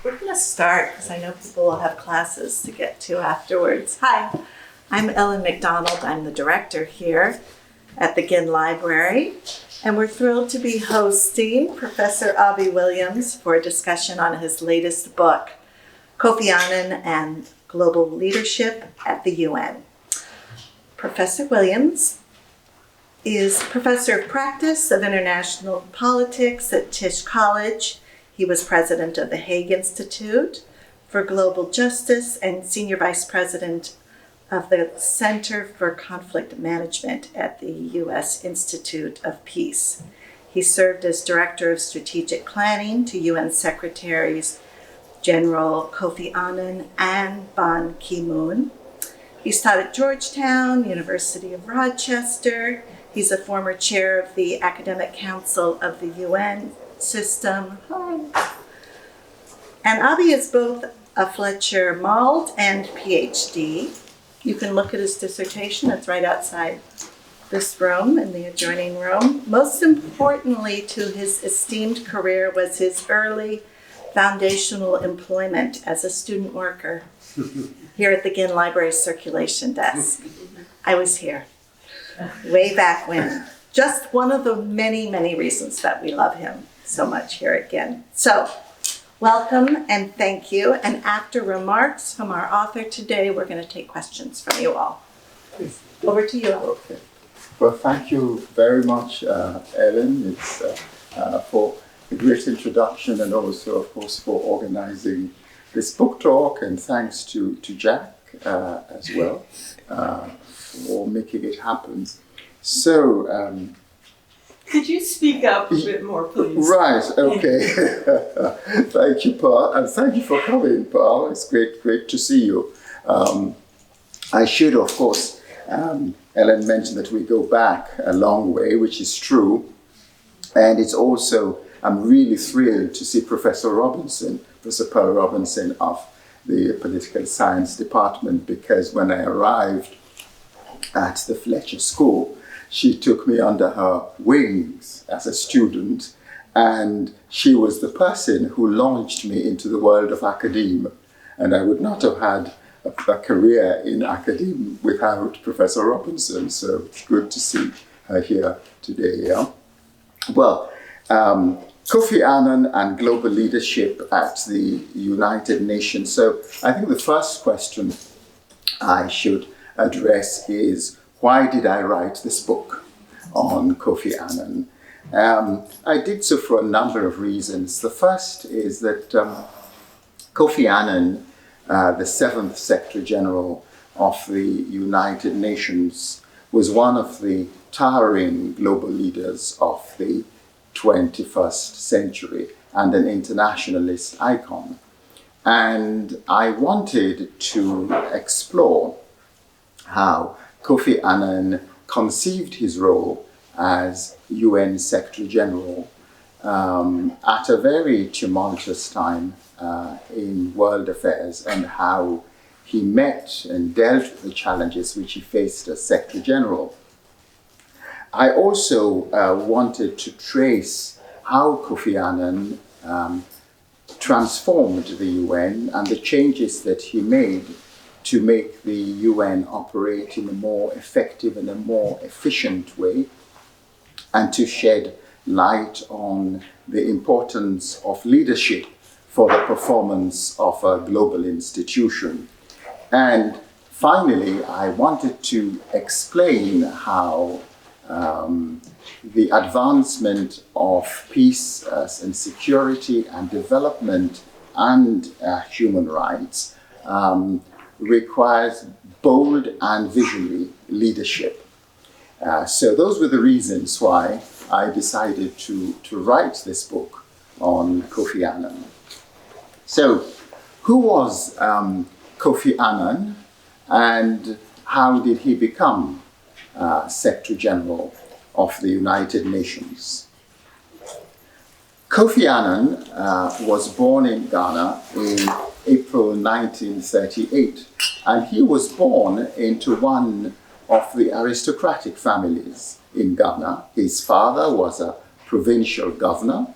We're going to start because I know people will have classes to get to afterwards. Hi, I'm Ellen McDonald. I'm the director here at the Ginn Library, and we're thrilled to be hosting Professor Abiodun Williams for a discussion on his latest book, Kofi Annan and Global Leadership at the UN. Professor Williams is Professor of Practice of International Politics at Tisch College. He was president of the Hague Institute for Global Justice and senior vice president of the Center for Conflict Management at the U.S. Institute of Peace. He served as director of strategic planning to UN Secretaries General Kofi Annan and Ban Ki-moon. He's taught at Georgetown, University of Rochester. He's a former chair of the Academic Council of the UN system. Hi. And Abi is both a Fletcher Mald and PhD. You can look at his dissertation. It's right outside this room in the adjoining room. Most importantly to his esteemed career was his early foundational employment as a student worker here at the Ginn Library Circulation Desk. I was here way back when. Just one of the many, many reasons that we love him so much here at Ginn. So, welcome and thank you. And after remarks from our author today, we're going to take questions from you all. Over to you. Okay. Well, thank you very much, Ellen. It's for a great introduction and also, of course, for organizing this book talk. And thanks to Jack as well for making it happen. So, could you speak up a bit more, please? Right, okay. Thank you, Paul, and thank you for coming, Paul. It's great to see you. I should, of course, Ellen mentioned that we go back a long way, which is true. And it's also, I'm really thrilled to see Professor Pearl Robinson of the Political Science Department, because when I arrived at the Fletcher School, she took me under her wings as a student, and she was the person who launched me into the world of academia. And I would not have had a career in academia without Professor Robinson, so it's good to see her here today. Yeah? Well, Kofi Annan and global leadership at the United Nations. So I think the first question I should address is, why did I write this book on Kofi Annan? I did so for a number of reasons. The first is that Kofi Annan, the 7th Secretary General of the United Nations, was one of the towering global leaders of the 21st century and an internationalist icon. And I wanted to explore how Kofi Annan conceived his role as UN Secretary General at a very tumultuous time in world affairs, and how he met and dealt with the challenges which he faced as Secretary General. I also wanted to trace how Kofi Annan transformed the UN and the changes that he made to make the UN operate in a more effective and a more efficient way, and to shed light on the importance of leadership for the performance of a global institution. And finally, I wanted to explain how the advancement of peace and security and development and human rights requires bold and visionary leadership. So those were the reasons why I decided to write this book on Kofi Annan. So who was Kofi Annan, and how did he become Secretary General of the United Nations? Kofi Annan was born in Ghana in April 1938, and he was born into one of the aristocratic families in Ghana. His father was a provincial governor,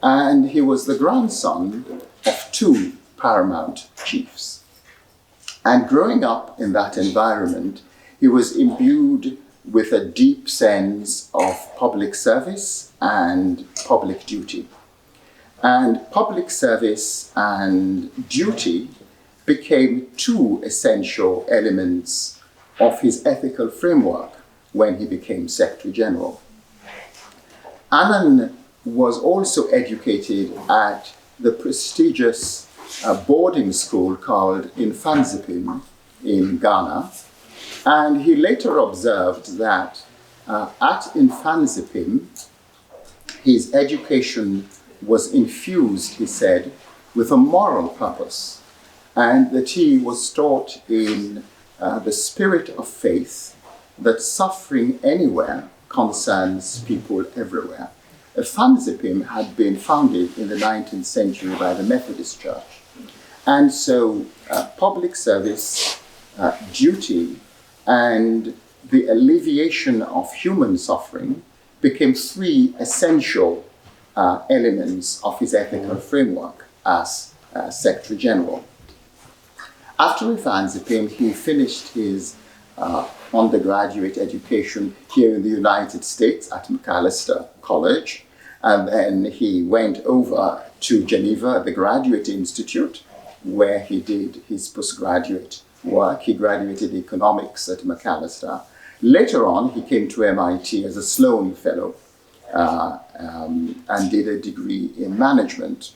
and he was the grandson of two paramount chiefs. And growing up in that environment, he was imbued with a deep sense of public service and public duty. And public service and duty became two essential elements of his ethical framework when he became Secretary General. Annan was also educated at the prestigious boarding school called Infanzipim in Ghana, and he later observed that at Infanzipim, his education was infused, he said, with a moral purpose, and that he was taught in the spirit of faith that suffering anywhere concerns people everywhere. Infanzipim had been founded in the 19th century by the Methodist Church, and so public service, duty, and the alleviation of human suffering became three essential elements of his ethical framework as Secretary General. After Infanzipim, he finished his undergraduate education here in the United States at Macalester College, and then he went over to Geneva, the Graduate Institute, where he did his postgraduate work. He graduated economics at Macalester. Later on, he came to MIT as a Sloan Fellow and did a degree in management.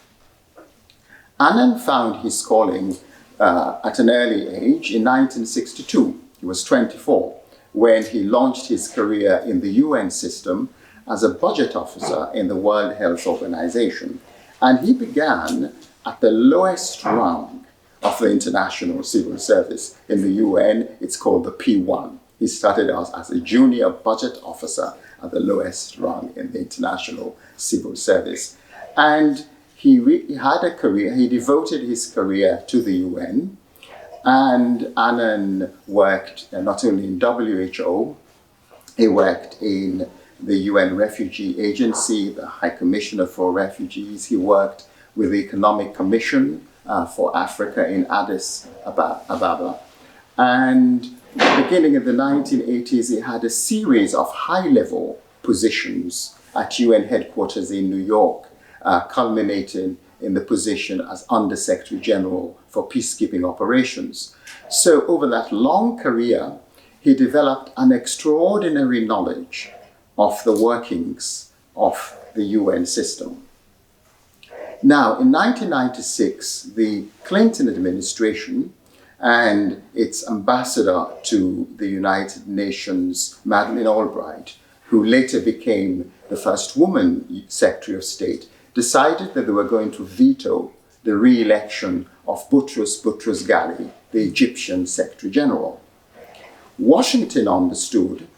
Annan found his calling at an early age in 1962. He was 24 when he launched his career in the UN system as a budget officer in the World Health Organization. And he began at the lowest rung of the international civil service. In the UN, it's called the P1. He started out as a junior budget officer at the lowest rung in the international civil service. And he had a career, he devoted his career to the UN, and Annan worked not only in WHO, he worked in the UN Refugee Agency, the High Commissioner for Refugees. He worked with the Economic Commission for Africa in Addis Ababa. And beginning in the 1980s, he had a series of high-level positions at UN headquarters in New York, culminating in the position as Under-Secretary General for Peacekeeping Operations. So over that long career, he developed an extraordinary knowledge of the workings of the UN system. Now, in 1996, the Clinton administration and its ambassador to the United Nations, Madeleine Albright, who later became the first woman Secretary of State, decided that they were going to veto the re-election of Boutros Boutros-Ghali, the Egyptian Secretary General. Washington understood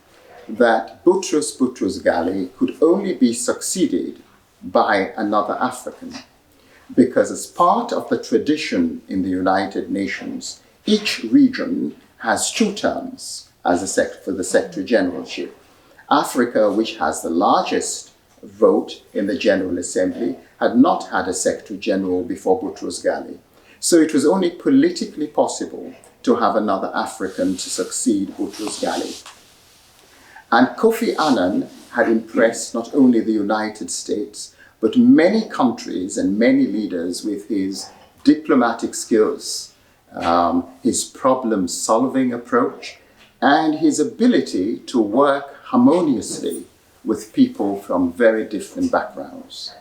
that Boutros Boutros-Ghali could only be succeeded by another African, because as part of the tradition in the United Nations, each region has 2 terms for the Secretary Generalship. Africa, which has the largest vote in the General Assembly, had not had a Secretary General before Boutros-Ghali. So it was only politically possible to have another African to succeed Boutros-Ghali. And Kofi Annan had impressed not only the United States, but many countries and many leaders with his diplomatic skills, his problem-solving approach, and his ability to work harmoniously with people from very different backgrounds.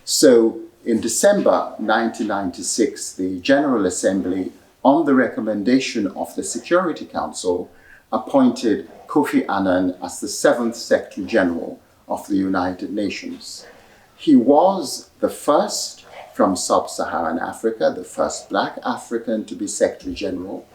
So in December 1996, the General Assembly, on the recommendation of the Security Council, appointed Kofi Annan as the 7th Secretary General of the United Nations. He was the first from sub-Saharan Africa, the first Black African to be Secretary General,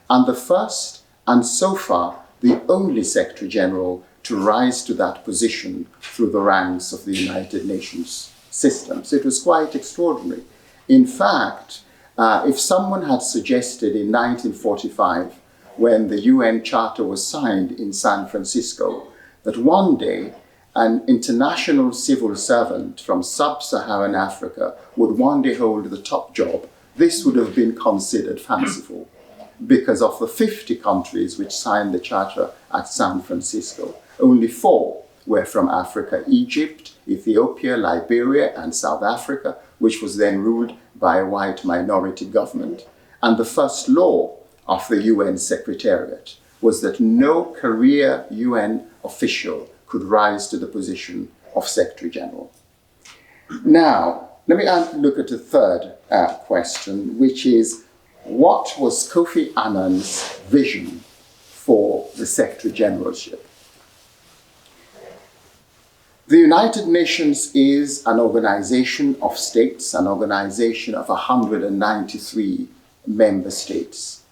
and the first, and so far, the only Secretary General to rise to that position through the ranks of the United Nations system. So it was quite extraordinary. In fact, if someone had suggested in 1945, when the UN Charter was signed in San Francisco, that one day an international civil servant from sub-Saharan Africa would one day hold the top job, this would have been considered fanciful because of the 50 countries which signed the Charter at San Francisco. Only 4 were from Africa: Egypt, Ethiopia, Liberia, and South Africa, which was then ruled by a white minority government. And the first law of the UN Secretariat was that no career UN official could rise to the position of Secretary General. Now, let me look at the third question, which is, what was Kofi Annan's vision for the Secretary Generalship? The United Nations is an organization of states, an organization of 193 member states.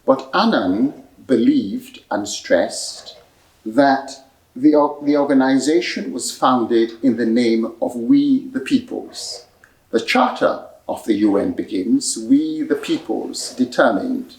But Annan believed and stressed that the organization was founded in the name of we the peoples. The Charter of the UN begins, we the peoples determined.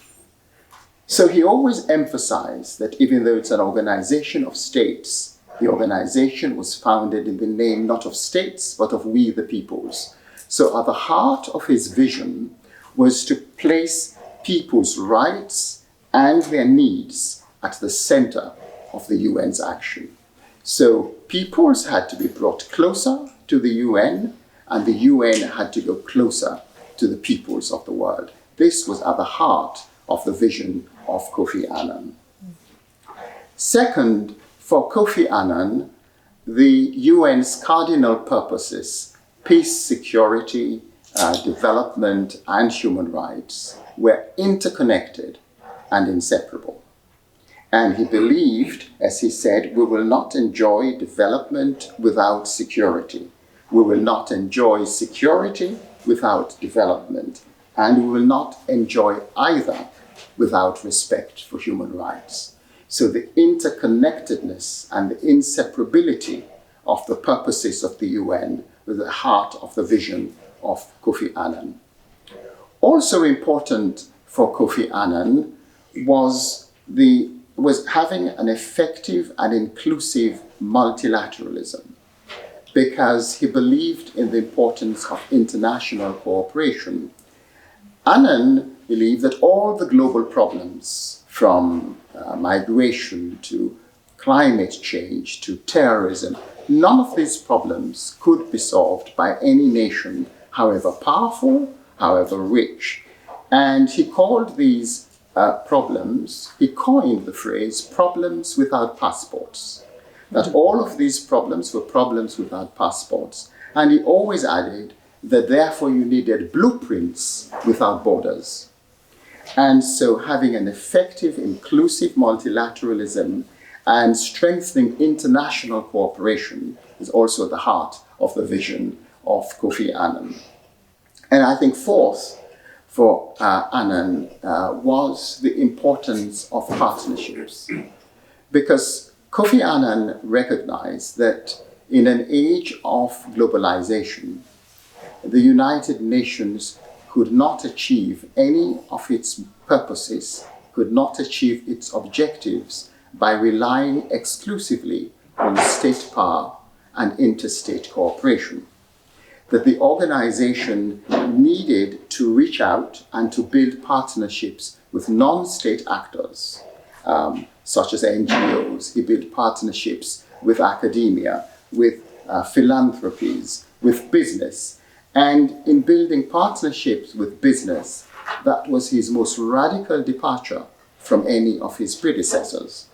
So he always emphasized that even though it's an organization of states, the organization was founded in the name not of states, but of we the peoples. So at the heart of his vision was to place people's rights and their needs at the center of the UN's action. So peoples had to be brought closer to the UN, and the UN had to go closer to the peoples of the world. This was at the heart of the vision of Kofi Annan. Second, for Kofi Annan, the UN's cardinal purposes, peace, security, development, and human rights, were interconnected and inseparable. And he believed, as he said, we will not enjoy development without security. We will not enjoy security without development. And we will not enjoy either without respect for human rights. So the interconnectedness and the inseparability of the purposes of the UN were the heart of the vision of Kofi Annan. Also important for Kofi Annan was having an effective and inclusive multilateralism, because he believed in the importance of international cooperation. Annan believed that all the global problems, from migration to climate change to terrorism, none of these problems could be solved by any nation, however powerful, however rich. And he called these problems, he coined the phrase problems without passports. That all of these problems were problems without passports. And he always added that therefore you needed blueprints without borders. And so having an effective, inclusive multilateralism and strengthening international cooperation is also at the heart of the vision of Kofi Annan. And I think fourth, for Annan was the importance of partnerships, because Kofi Annan recognized that in an age of globalization, the United Nations could not achieve any of its purposes, could not achieve its objectives by relying exclusively on state power and interstate cooperation. That the organization needed to reach out and to build partnerships with non-state actors, such as NGOs. He built partnerships with academia, with philanthropies, with business. And in building partnerships with business, that was his most radical departure from any of his predecessors,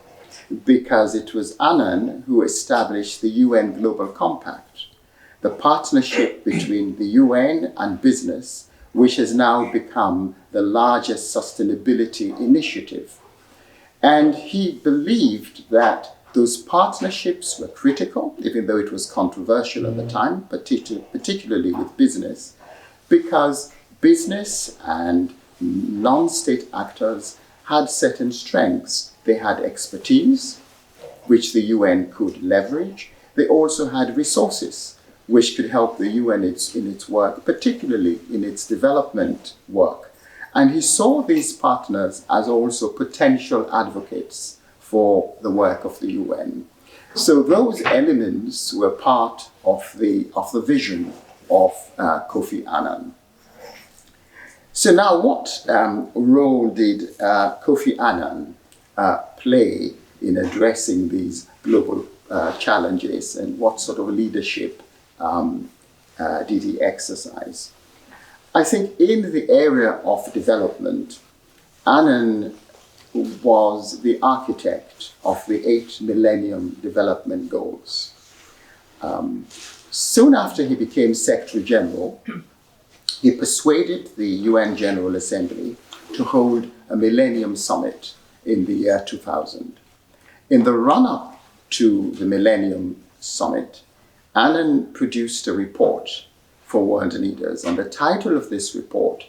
because it was Annan who established the UN Global Compact, the partnership between the UN and business, which has now become the largest sustainability initiative. And he believed that those partnerships were critical, even though it was controversial at the time, particularly with business, because business and non-state actors had certain strengths. They had expertise, which the UN could leverage. They also had resources, which could help the UN in its work, particularly in its development work. And he saw these partners as also potential advocates for the work of the UN. So those elements were part of the vision of Kofi Annan. So now what role did Kofi Annan play in addressing these global challenges, and what sort of leadership did he exercise? I think in the area of development, Annan was the architect of the 8 Millennium Development Goals. Soon after he became Secretary General, he persuaded the UN General Assembly to hold a Millennium Summit in the year 2000. In the run-up to the Millennium Summit, Annan produced a report for world leaders, and the title of this report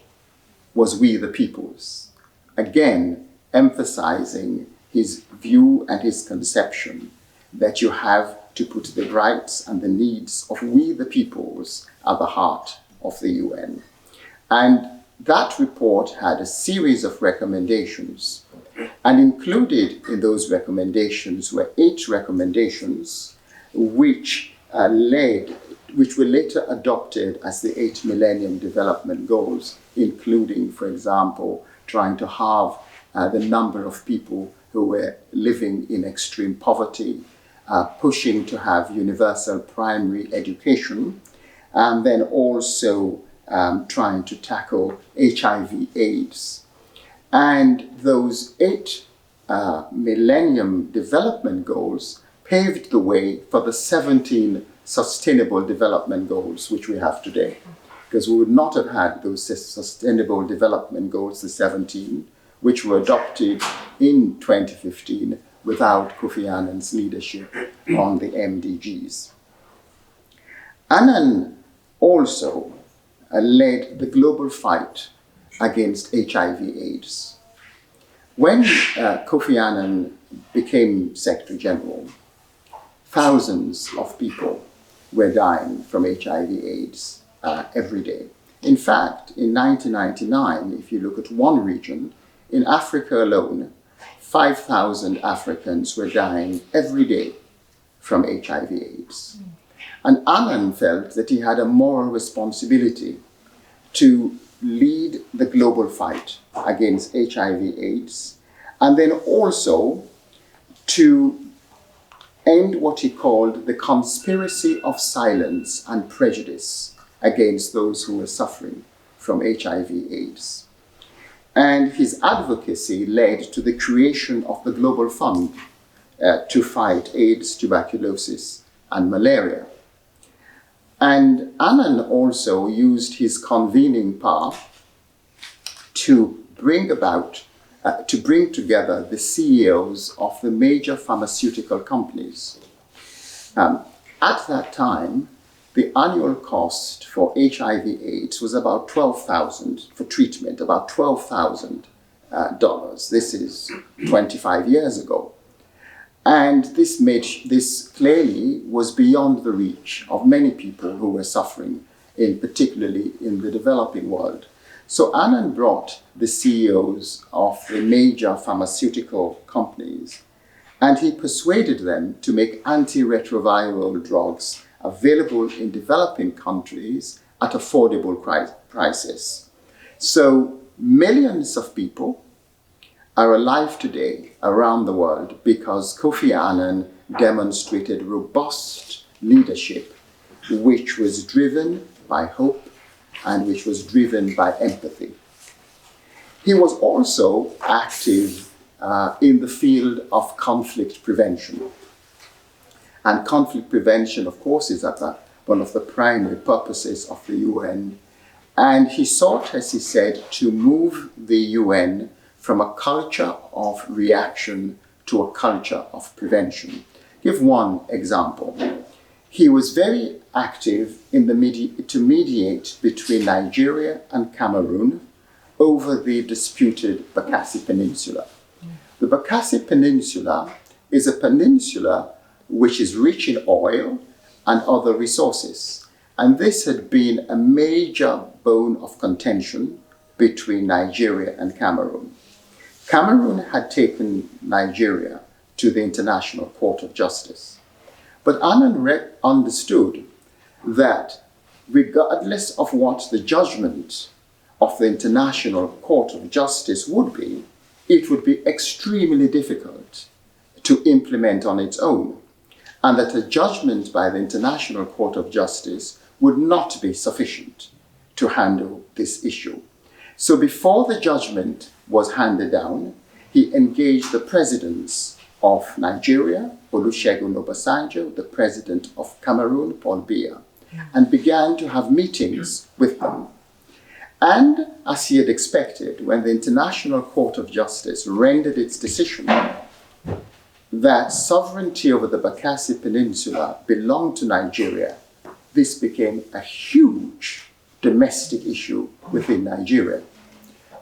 was We the Peoples, again emphasizing his view and his conception that you have to put the rights and the needs of we the peoples at the heart of the UN. And that report had a series of recommendations, and included in those recommendations were 8 recommendations which were later adopted as the 8 Millennium Development Goals, including, for example, trying to halve the number of people who were living in extreme poverty, pushing to have universal primary education, and then also trying to tackle HIV/AIDS. And those 8 Millennium Development Goals paved the way for the 17 Sustainable Development Goals which we have today. Because we would not have had those Sustainable Development Goals, the 17, which were adopted in 2015 without Kofi Annan's leadership on the MDGs. Annan also led the global fight against HIV/AIDS. When Kofi Annan became Secretary General, thousands of people were dying from HIV/AIDS every day. In fact, in 1999, if you look at one region, in Africa alone, 5,000 Africans were dying every day from HIV/AIDS. And Annan felt that he had a moral responsibility to lead the global fight against HIV/AIDS, and then also to end what he called the conspiracy of silence and prejudice against those who were suffering from HIV/AIDS. And his advocacy led to the creation of the Global Fund to fight AIDS, tuberculosis, and malaria. And Annan also used his convening power to bring together the CEOs of the major pharmaceutical companies. At that time, the annual cost for HIV/AIDS was about $12,000 for treatment, about $12,000. This is 25 years ago. And this clearly was beyond the reach of many people who were suffering, particularly in the developing world. So Annan brought the CEOs of the major pharmaceutical companies, and he persuaded them to make antiretroviral drugs available in developing countries at affordable prices. So millions of people are alive today around the world because Kofi Annan demonstrated robust leadership, which was driven by hope and which was driven by empathy. He was also active in the field of conflict prevention. And conflict prevention, of course, is one of the primary purposes of the UN. And he sought, as he said, to move the UN from a culture of reaction to a culture of prevention. Give one example. He was very active in to mediate between Nigeria and Cameroon over the disputed Bakassi Peninsula. The Bakassi Peninsula is a peninsula which is rich in oil and other resources. And this had been a major bone of contention between Nigeria and Cameroon. Cameroon had taken Nigeria to the International Court of Justice. But Annan understood that regardless of what the judgment of the International Court of Justice would be, it would be extremely difficult to implement on its own, and that a judgment by the International Court of Justice would not be sufficient to handle this issue. So before the judgment was handed down, he engaged the presidents of Nigeria, Olusegun Obasanjo, the president of Cameroon, Paul Biya, and began to have meetings with them. And as he had expected, when the International Court of Justice rendered its decision that sovereignty over the Bakassi Peninsula belonged to Nigeria, this became a huge domestic issue within Nigeria.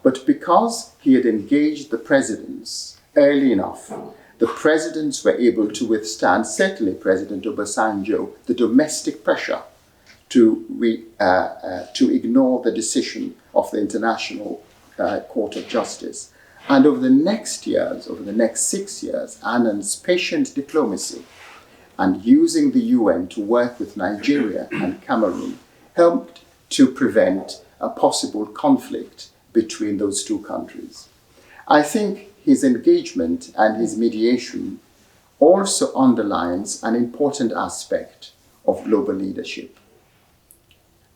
But because he had engaged the presidents early enough, the presidents were able to withstand, certainly President Obasanjo, the domestic pressure to ignore the decision of the International Court of Justice. And over the next 6 years, Annan's patient diplomacy and using the UN to work with Nigeria and Cameroon helped to prevent a possible conflict between those two countries. I think his engagement and his mediation also underlines an important aspect of global leadership.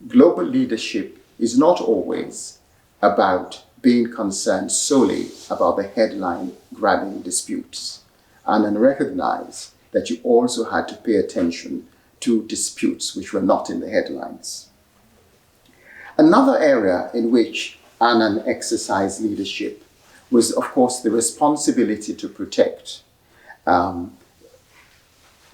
Global leadership is not always about being concerned solely about the headline-grabbing disputes, and recognize that you also had to pay attention to disputes which were not in the headlines. Another area in which Annan exercised leadership was, of course, the responsibility to protect.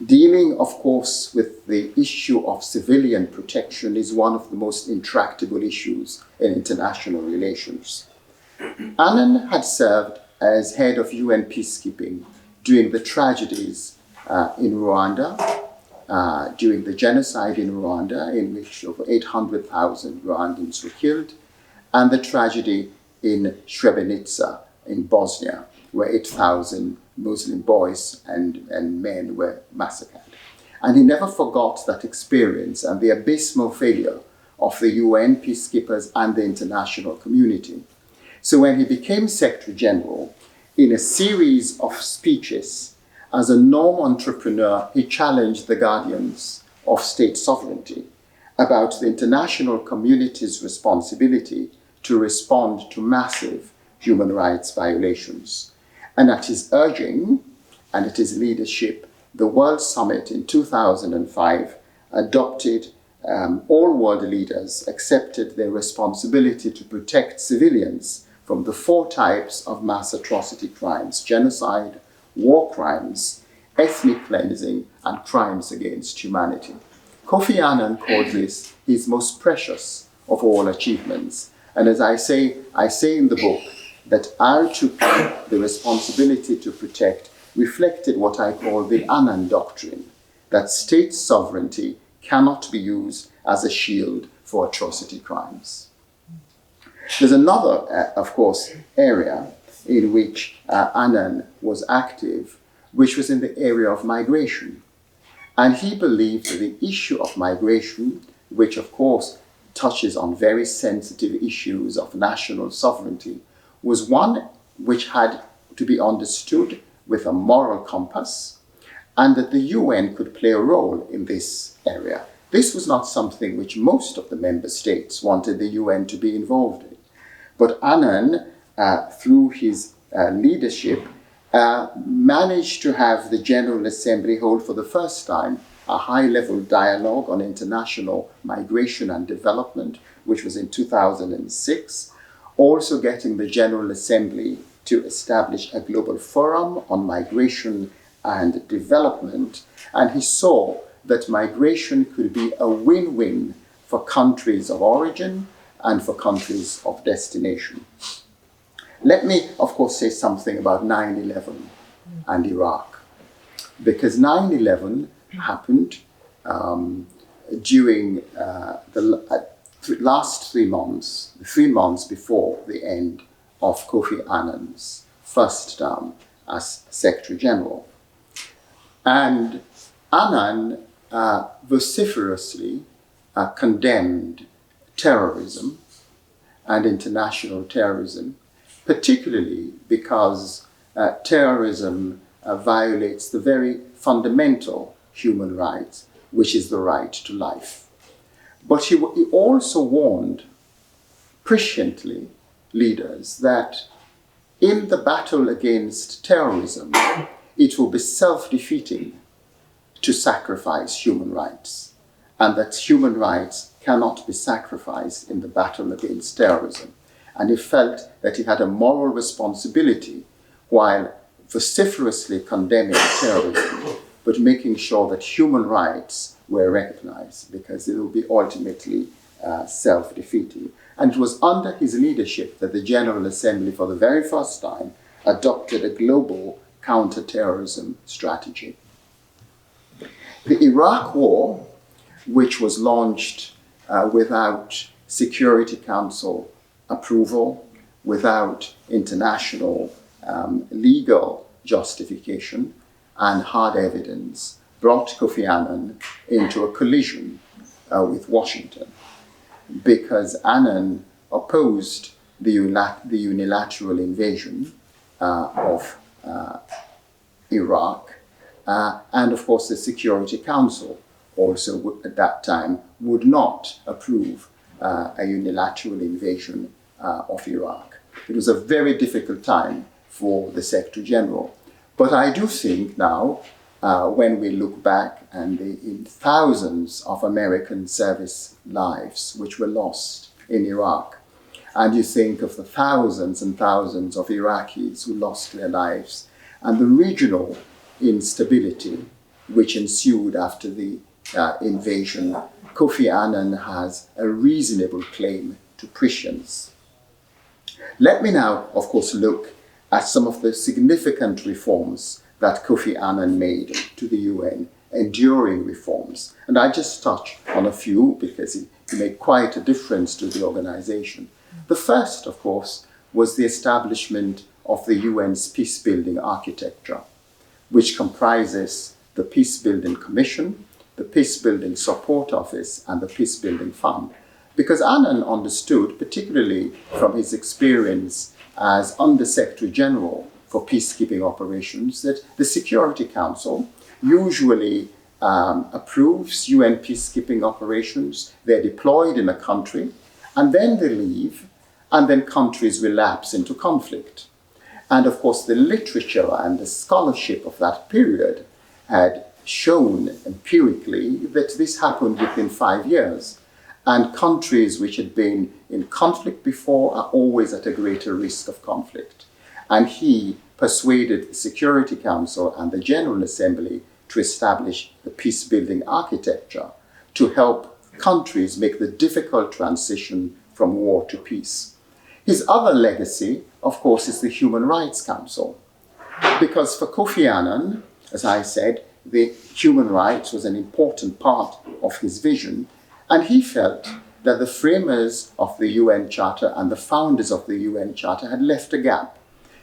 Dealing, of course, with the issue of civilian protection is one of the most intractable issues in international relations. Annan had served as head of UN peacekeeping during the tragedies in Rwanda, during the genocide in Rwanda, in which over 800,000 Rwandans were killed, and the tragedy in Srebrenica in Bosnia, where 8,000 Muslim boys and men were massacred. And he never forgot that experience and the abysmal failure of the UN peacekeepers and the international community. So when he became Secretary General, in a series of speeches, as a norm entrepreneur, he challenged the guardians of state sovereignty about the international community's responsibility to respond to massive human rights violations. And at his urging and at his leadership, the World Summit in 2005 adopted, all world leaders accepted their responsibility to protect civilians from the 4 types of mass atrocity crimes: genocide, war crimes, ethnic cleansing, and crimes against humanity. Kofi Annan called this his most precious of all achievements. And as I say in the book, that I took the responsibility to protect reflected what I call the Annan doctrine, that state sovereignty cannot be used as a shield for atrocity crimes. There's another, of course, area in which Annan was active, which was in the area of migration. And he believed that the issue of migration, which of course touches on very sensitive issues of national sovereignty, was one which had to be understood with a moral compass, and that the UN could play a role in this area. This was not something which most of the member states wanted the UN to be involved in. But Annan, through his leadership, managed to have the General Assembly hold for the first time a high-level dialogue on international migration and development, which was in 2006, also getting the General Assembly to establish a global forum on migration and development. And he saw that migration could be a win-win for countries of origin and for countries of destination. Let me, of course, say something about 9/11 and Iraq, because 9/11 happened during the last 3 months, 3 months before the end of Kofi Annan's first term as Secretary General. And Annan vociferously condemned terrorism and international terrorism, particularly because terrorism violates the very fundamental human right, which is the right to life. But he also warned presciently leaders that in the battle against terrorism, it will be self-defeating to sacrifice human rights, and that human rights cannot be sacrificed in the battle against terrorism. And he felt that he had a moral responsibility while vociferously condemning terrorism, but making sure that human rights were recognized, because it will be ultimately self-defeating. And it was under his leadership that the General Assembly, for the very first time, adopted a global counter-terrorism strategy. The Iraq War, which was launched without Security Council approval, without international legal justification and hard evidence, brought Kofi Annan into a collision with Washington, because Annan opposed the unilateral invasion of Iraq, and of course the Security Council also at that time would not approve a unilateral invasion of Iraq. It was a very difficult time for the Secretary General. But I do think now, when we look back and in thousands of American service lives which were lost in Iraq, and you think of the thousands and thousands of Iraqis who lost their lives, and the regional instability which ensued after the invasion, Kofi Annan has a reasonable claim to prescience. Let me now, of course, look at some of the significant reforms that Kofi Annan made to the UN, enduring reforms. And I just touch on a few because he made quite a difference to the organization. The first, of course, was the establishment of the UN's peace-building architecture, which comprises the Peace-Building Commission, the Peace-Building Support Office, and the Peace-Building Fund. Because Annan understood, particularly from his experience as Under-Secretary General for peacekeeping operations, that the Security Council usually approves UN peacekeeping operations. They're deployed in a country, and then they leave, and then countries relapse into conflict. And of course, the literature and the scholarship of that period had shown empirically that this happened within 5 years. And countries which had been in conflict before are always at a greater risk of conflict. And he persuaded the Security Council and the General Assembly to establish the peace-building architecture to help countries make the difficult transition from war to peace. His other legacy, of course, is the Human Rights Council. Because for Kofi Annan, as I said, the human rights was an important part of his vision. And he felt that the framers of the UN Charter and the founders of the UN Charter had left a gap.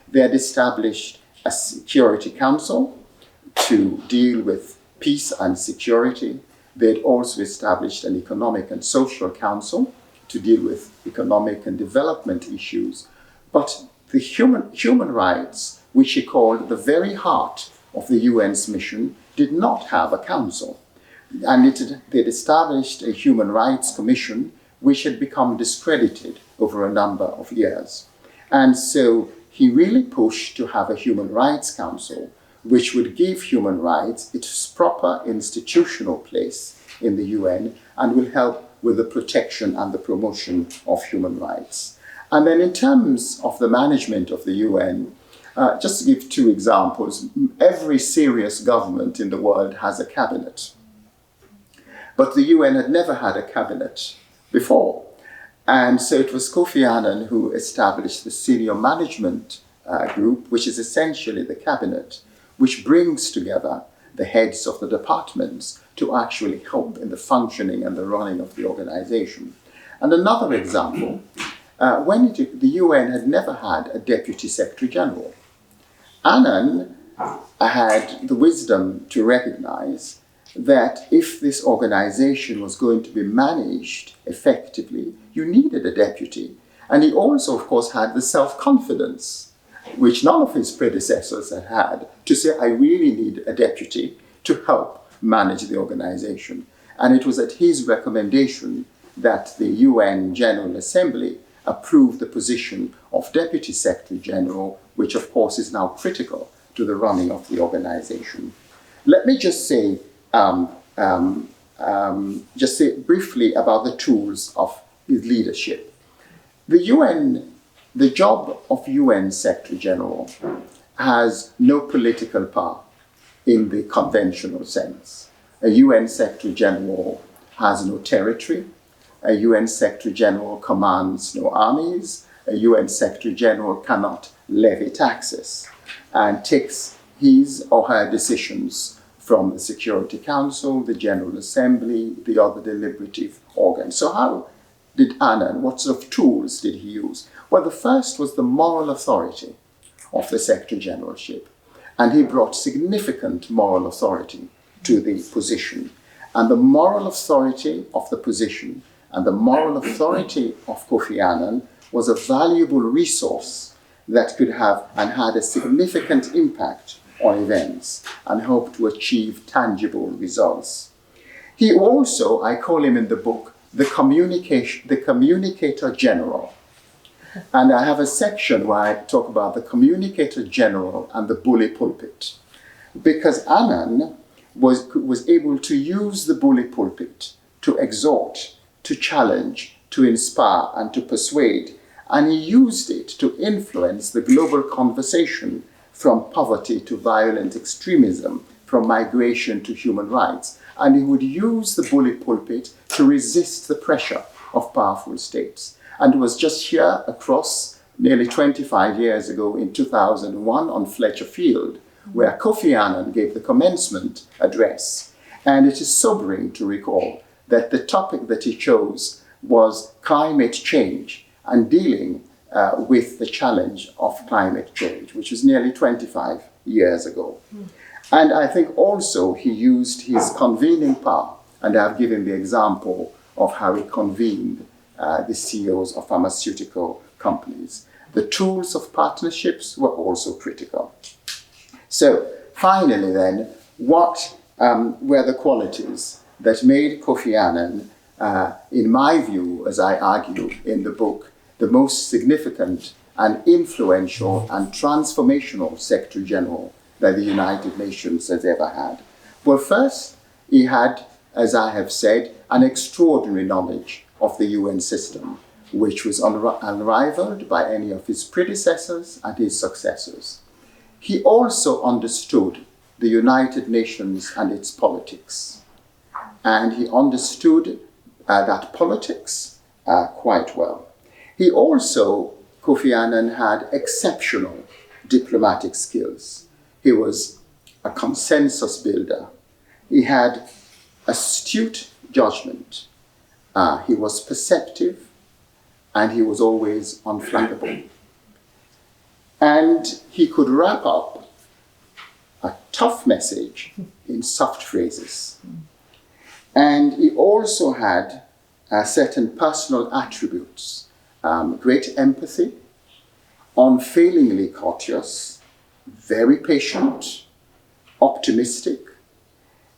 They had established a Security Council to deal with peace and security. They had also established an Economic and Social Council to deal with economic and development issues. But the human rights, which he called the very heart of the UN's mission, did not have a council. And they'd established a Human Rights Commission, which had become discredited over a number of years. And so he really pushed to have a Human Rights Council, which would give human rights its proper institutional place in the UN and will help with the protection and the promotion of human rights. And then in terms of the management of the UN, just to give two examples, every serious government in the world has a cabinet. But the UN had never had a cabinet before. And so it was Kofi Annan who established the Senior Management Group, which is essentially the cabinet, which brings together the heads of the departments to actually help in the functioning and the running of the organization. And another example, the UN had never had a Deputy Secretary General. Annan had the wisdom to recognize that if this organization was going to be managed effectively, you needed a deputy. And he also, of course, had the self-confidence, which none of his predecessors had had, to say, I really need a deputy to help manage the organization. And it was at his recommendation that the UN General Assembly approved the position of Deputy Secretary General, which of course is now critical to the running of the organization. Let me just say briefly about the tools of his leadership. The job of UN Secretary General has no political power in the conventional sense. A UN Secretary General has no territory. A UN Secretary General commands no armies. A UN Secretary General cannot levy taxes and takes his or her decisions from the Security Council, the General Assembly, the other deliberative organs. So how did Annan, what sort of tools did he use? Well, the first was the moral authority of the Secretary Generalship. And he brought significant moral authority to the position. And the moral authority of the position and the moral authority of Kofi Annan was a valuable resource that could have and had a significant impact on events and helped to achieve tangible results. He also, I call him in the book, the communicator general. And I have a section where I talk about the communicator general and the bully pulpit. Because Annan was able to use the bully pulpit to exhort, to challenge, to inspire, and to persuade. And he used it to influence the global conversation from poverty to violent extremism, from migration to human rights. And he would use the bully pulpit to resist the pressure of powerful states. And it was just here across nearly 25 years ago in 2001 on Fletcher Field, where Kofi Annan gave the commencement address. And it is sobering to recall that the topic that he chose was climate change and dealing with the challenge of climate change, which was nearly 25 years ago. And I think also he used his convening power, and I've given the example of how he convened the CEOs of pharmaceutical companies. The tools of partnerships were also critical. So finally then, what were the qualities that made Kofi Annan, in my view, as I argue in the book, the most significant and influential and transformational Secretary General that the United Nations has ever had? Well, first, he had, as I have said, an extraordinary knowledge of the UN system, which was unrivaled by any of his predecessors and his successors. He also understood the United Nations and its politics. And he understood that politics quite well. He also, Kofi Annan, had exceptional diplomatic skills. He was a consensus builder. He had astute judgment. He was perceptive, and he was always unflappable. And he could wrap up a tough message in soft phrases. And he also had certain personal attributes, great empathy, unfailingly courteous, very patient, optimistic.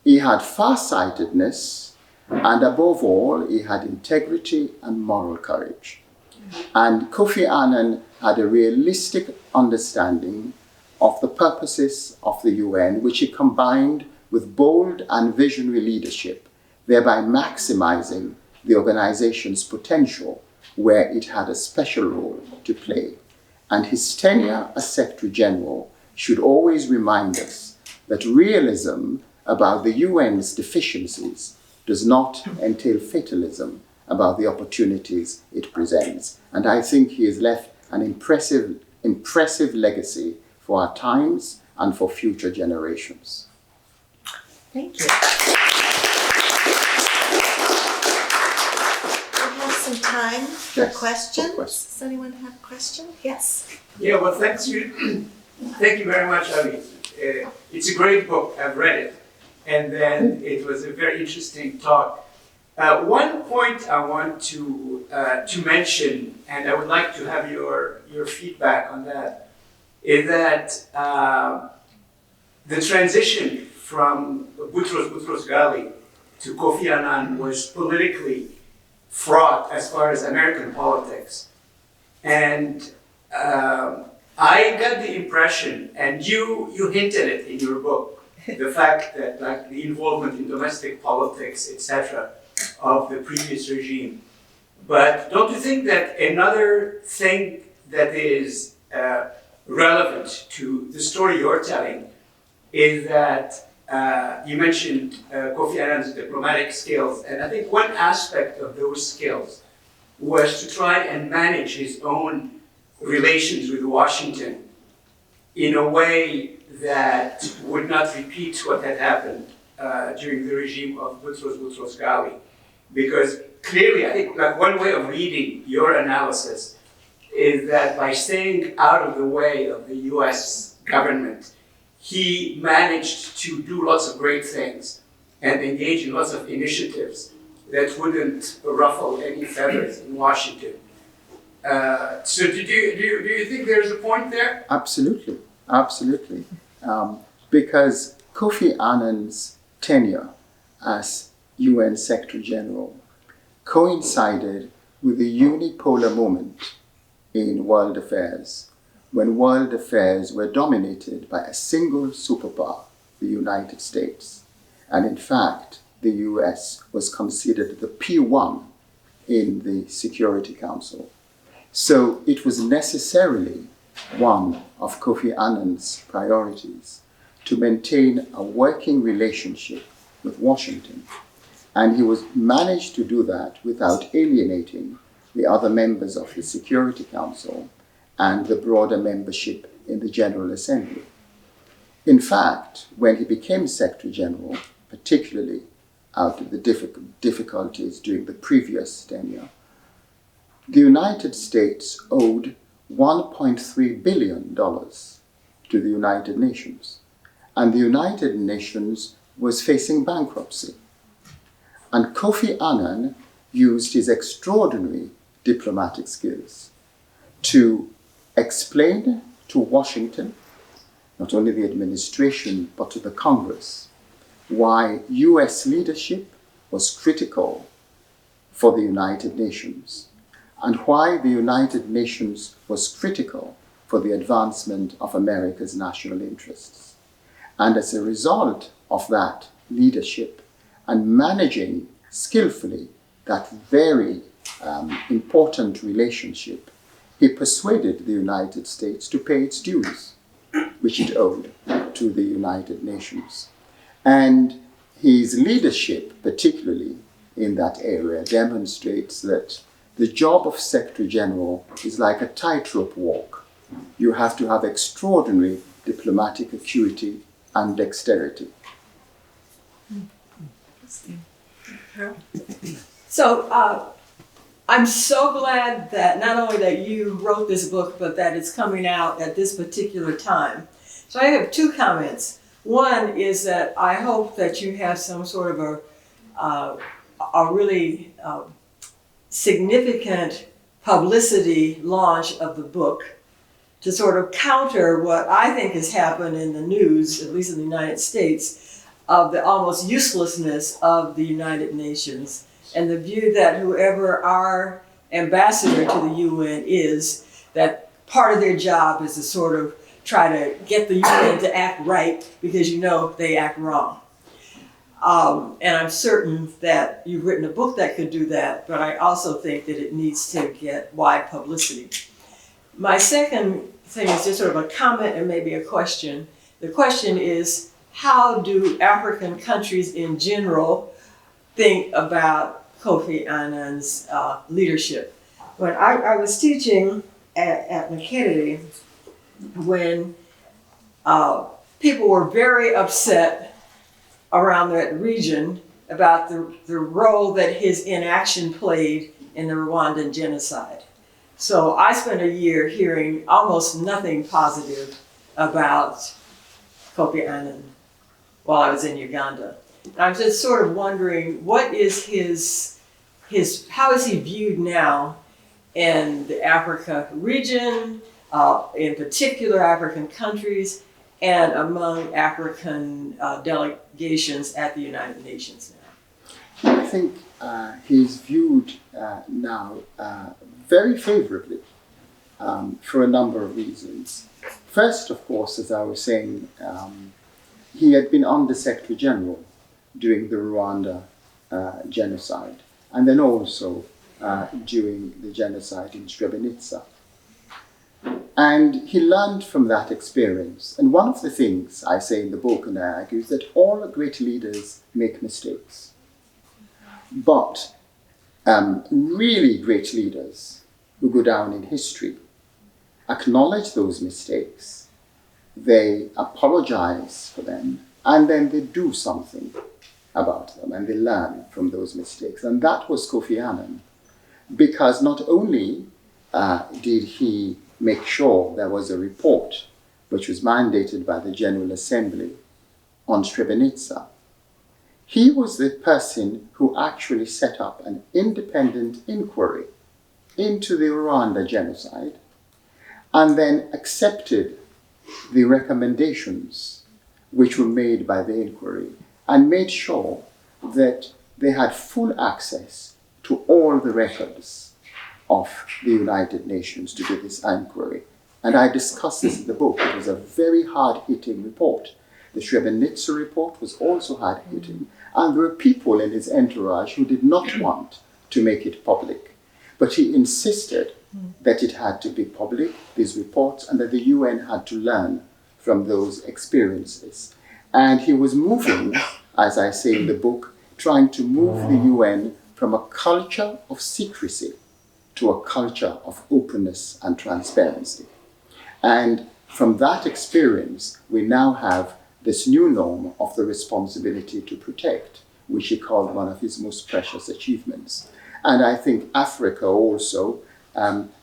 He had farsightedness, and above all, he had integrity and moral courage. And Kofi Annan had a realistic understanding of the purposes of the UN, which he combined with bold and visionary leadership, thereby maximizing the organization's potential where it had a special role to play. And his tenure as Secretary General should always remind us that realism about the UN's deficiencies does not entail fatalism about the opportunities it presents. And I think he has left an impressive legacy for our times and for future generations. Thank you. We have some time for Yes, questions. for questions. Does anyone have a question? Yes. Yeah, well, thank you very much, Abby. It's a great book. I've read it, and then it was a very interesting talk. One point I want to mention, and I would like to have your feedback on that, is that the transition from Boutros Ghali to Kofi Annan was politically fraught as far as American politics. And I got the impression, and you hinted it in your book, the fact that like the involvement in domestic politics, etc., of the previous regime. But don't you think that another thing that is relevant to the story you're telling is that you mentioned Kofi Annan's diplomatic skills, and I think one aspect of those skills was to try and manage his own relations with Washington in a way that would not repeat what had happened during the regime of Boutros Ghali. Because clearly, I think like one way of reading your analysis is that by staying out of the way of the US government, he managed to do lots of great things and engage in lots of initiatives that wouldn't ruffle any feathers in Washington. So do you think there's a point there? Absolutely, absolutely. Because Kofi Annan's tenure as UN Secretary General coincided with a unipolar moment in world affairs, when world affairs were dominated by a single superpower, the United States. And in fact, the US was considered the P1 in the Security Council. So it was necessarily one of Kofi Annan's priorities to maintain a working relationship with Washington. And he managed to do that without alienating the other members of the Security Council and the broader membership in the General Assembly. In fact, when he became Secretary General, particularly out of the difficulties during the previous tenure, the United States owed $1.3 billion to the United Nations. And the United Nations was facing bankruptcy. And Kofi Annan used his extraordinary diplomatic skills to explain to Washington, not only the administration, but to the Congress, why US leadership was critical for the United Nations, and why the United Nations was critical for the advancement of America's national interests. And as a result of that leadership and managing skillfully that very important relationship, he persuaded the United States to pay its dues, which it owed to the United Nations. And his leadership, particularly in that area, demonstrates that the job of Secretary General is like a tightrope walk. You have to have extraordinary diplomatic acuity and dexterity. So I'm so glad that not only that you wrote this book, but that it's coming out at this particular time. So I have two comments. One is that I hope that you have some sort of a really significant publicity launch of the book to sort of counter what I think has happened in the news, at least in the United States, of the almost uselessness of the United Nations and the view that whoever our ambassador to the UN is, that part of their job is to sort of try to get the UN to act right because you know they act wrong. And I'm certain that you've written a book that could do that, but I also think that it needs to get wide publicity. My second thing is just sort of a comment and maybe a question. The question is, how do African countries in general think about Kofi Annan's leadership? When I was teaching at McKennedy, when people were very upset around that region about the role that his inaction played in the Rwandan genocide. So I spent a year hearing almost nothing positive about Kofi Annan while I was in Uganda. And I'm just sort of wondering, what is how is he viewed now in the Africa region, in particular African countries, and among African delegations at the United Nations now? I think he's viewed now very favorably for a number of reasons. First, of course, as I was saying, he had been Under Secretary General during the Rwanda genocide, and then also during the genocide in Srebrenica. And he learned from that experience. And one of the things I say in the book, and I argue, is that all great leaders make mistakes. But really great leaders who go down in history acknowledge those mistakes, they apologize for them, and then they do something about them, and they learn from those mistakes. And that was Kofi Annan, because not only did he make sure there was a report which was mandated by the General Assembly on Srebrenica, he was the person who actually set up an independent inquiry into the Rwanda genocide and then accepted the recommendations which were made by the inquiry and made sure that they had full access to all the records of the United Nations to do this inquiry. And I discuss this in the book. It was a very hard-hitting report. The Srebrenica report was also hard-hitting. And there were people in his entourage who did not want to make it public. But he insisted that it had to be public, these reports, and that the UN had to learn from those experiences. And he was moving, as I say in the book, trying to move the UN from a culture of secrecy to a culture of openness and transparency. And from that experience, we now have this new norm of the responsibility to protect, which he called one of his most precious achievements. And I think Africa also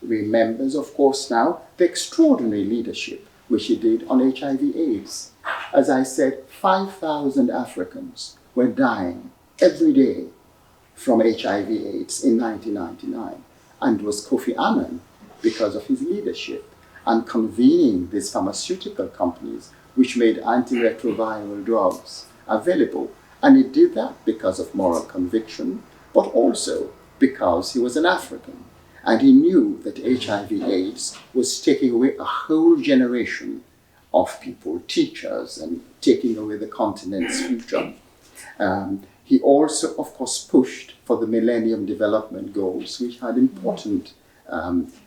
remembers, of course, now the extraordinary leadership which he did on HIV/AIDS. As I said, 5,000 Africans were dying every day from HIV/AIDS in 1999. And it was Kofi Annan, because of his leadership and convening these pharmaceutical companies which made antiretroviral drugs available. And he did that because of moral conviction, but also because he was an African. And he knew that HIV/AIDS was taking away a whole generation of people, teachers, and taking away the continent's future. He also, of course, pushed for the Millennium Development Goals, which had important,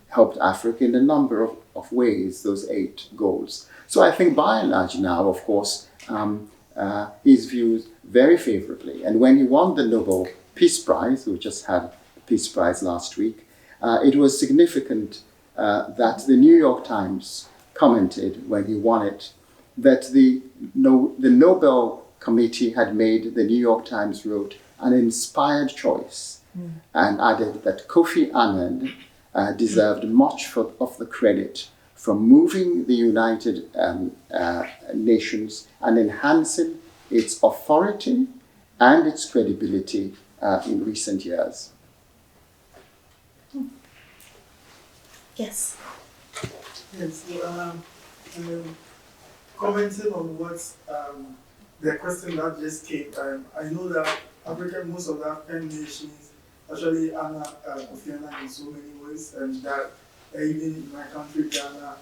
helped Africa in a number of ways, those 8 goals. So I think by and large now, of course, he's viewed very favorably. And when he won the Nobel Peace Prize, we just had a Peace Prize last week, it was significant that the New York Times commented when he won it that the Nobel Committee had made, the New York Times wrote, an inspired choice, and added that Kofi Annan deserved much of the credit for moving the United Nations and enhancing its authority and its credibility in recent years. Yes. Yes, commenting on what the question that just came, I know that most of the African nations actually honor Kofi Annan in so many ways, and that even in my country, Ghana,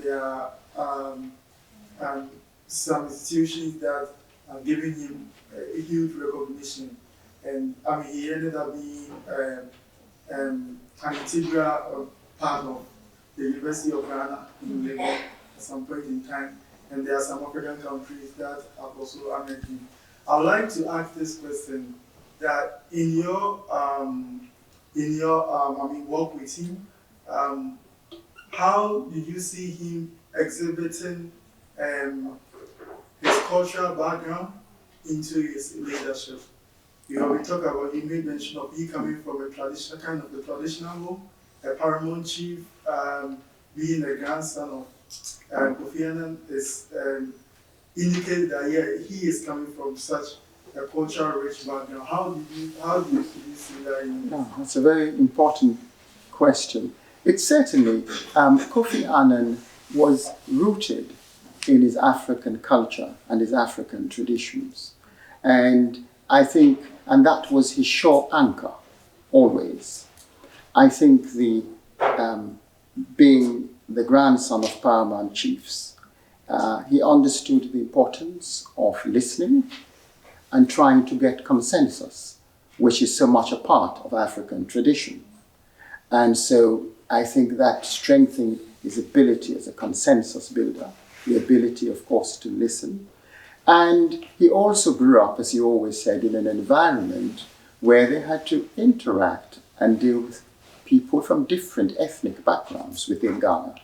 there are some institutions that are giving him a huge recognition. And I mean, he ended up being an integral part of the University of Ghana in Lagos at some point in time. And there are some African countries that have also honored him. I would like to ask this question: that in your work with him, how did you see him exhibiting his cultural background into his leadership? You made mention of he coming from a traditional home, a paramount chief, being a grandson of Kofi Annan. indicated that he is coming from such a cultural rich background. How do you see that? No, that's a very important question. It's certainly, Kofi Annan was rooted in his African culture and his African traditions. And I think, and that was his sure anchor, always. I think being the grandson of paramount chiefs, he understood the importance of listening and trying to get consensus, which is so much a part of African tradition. And so I think that strengthened his ability as a consensus builder, the ability, of course, to listen. And he also grew up, as he always said, in an environment where they had to interact and deal with people from different ethnic backgrounds within Ghana.